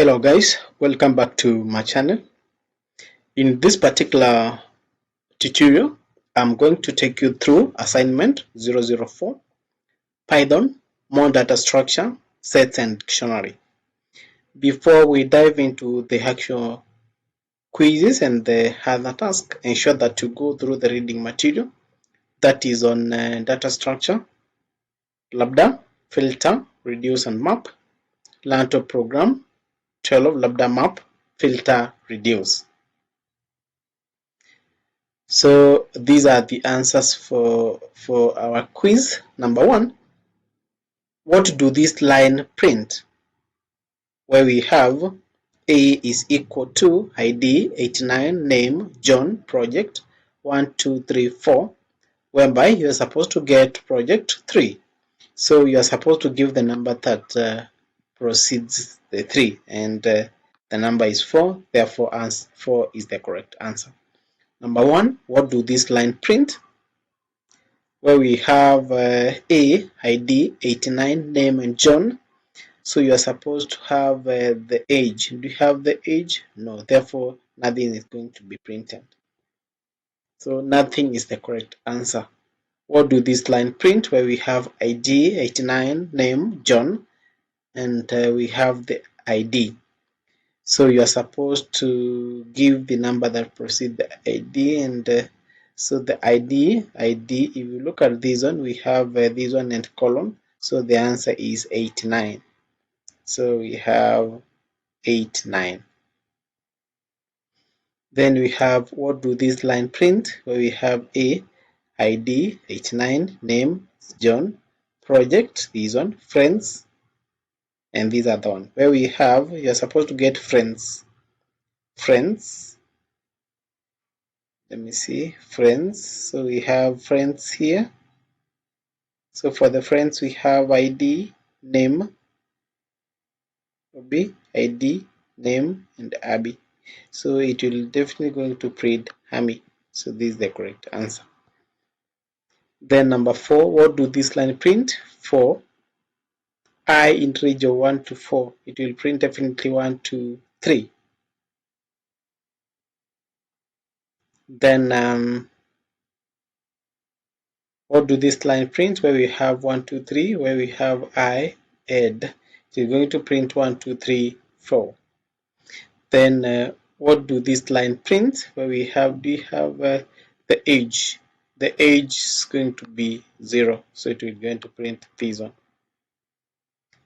Hello guys, welcome back to my channel. In this particular tutorial, I'm going to take you through assignment 004, Python, more data structure, sets and dictionary. Before we dive into the actual quizzes and the other task, ensure that you go through the reading material that is on data structure, lambda, filter, reduce and map, learn to program, 12 lambda map, filter, reduce. So these are the answers for our quiz. Number one, what do this line print? Where we have A is equal to ID 89, name John, project 1, 2, 3, 4, whereby you are supposed to get project 3. So you are supposed to give the number that precedes the 3, and the number is 4, therefore 4 is the correct answer. Number one, what do this line print? Where we have A, ID, 89, name and John. So you are supposed to have the age. Do you have the age? No, therefore nothing is going to be printed. So nothing is the correct answer. What do this line print? Where we have ID, 89, name, John, and we have the ID. So you are supposed to give the number that precedes the ID, and so the ID, if you look at this one, we have this one and column. So the answer is 89. So we have 89. Then we have, what do this line print? Where we have A, ID, 89, name, John, project, this one, friends, and these are the one. Where we have, you're supposed to get friends. Friends. Let me see, friends. So we have friends here. So for the friends, we have ID, name, Obi, ID, name, and Abby. So it will definitely going to print Hami. So this is the correct answer. Then number 4, what do this line print? For I integer 1 to 4, it will print definitely 1, 2, 3. Then what do this line print? Where we have 1, 2, 3, where we have I, add, it is going to print 1, 2, 3, 4. Then what do this line print? Where we have, do you have the age? The age is going to be 0, so it will going to print this one.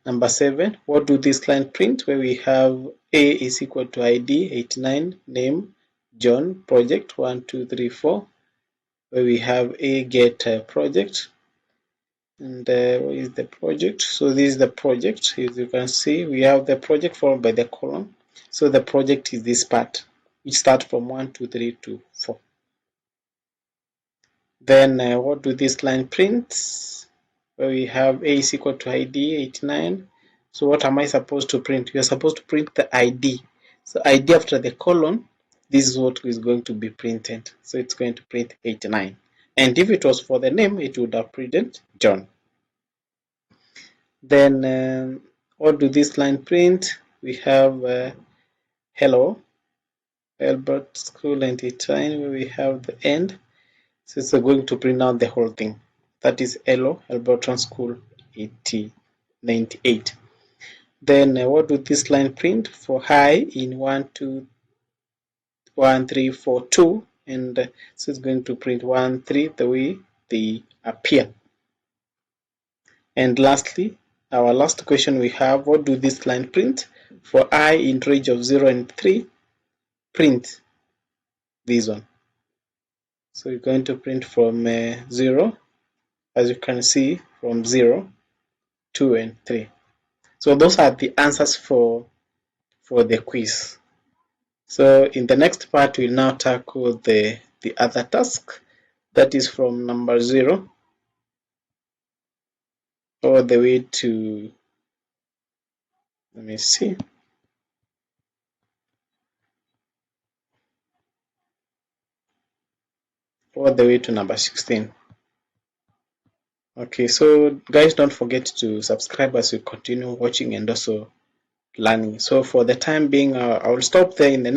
Number 7, what do this line print? Where we have A is equal to ID, 89, name, John, project, 1, 2, 3, 4. Where we have A get project, and what is the project? So this is the project. As you can see, we have the project followed by the column. So the project is this part, which starts from 1, 2, 3 to 4. Then what do this line print? Where we have A is equal to ID, 89. So what am I supposed to print? You are supposed to print the ID. So ID after the colon, this is what is going to be printed. So it's going to print 89. And if it was for the name, it would have printed John. Then what do this line print? We have hello, Albert School 99, where we have the end. So it's going to print out the whole thing. That is hello, Alberton School 98. Then what do this line print? For hi in 1, 2, 1, 3, 4, 2, and so it's going to print 1, 3 the way they appear. And lastly, our last question we have, what do this line print? For I in range of 0 and 3, print this one. So we're going to print from 0, as you can see, from 0, 2, and 3. So those are the answers for the quiz. So in the next part, we'll now tackle the other task, that is from number 0 all the way to, let me see, all the way to number 16. Okay, so guys, don't forget to subscribe as we continue watching, and also learning. So for the time being, I will stop there. In the next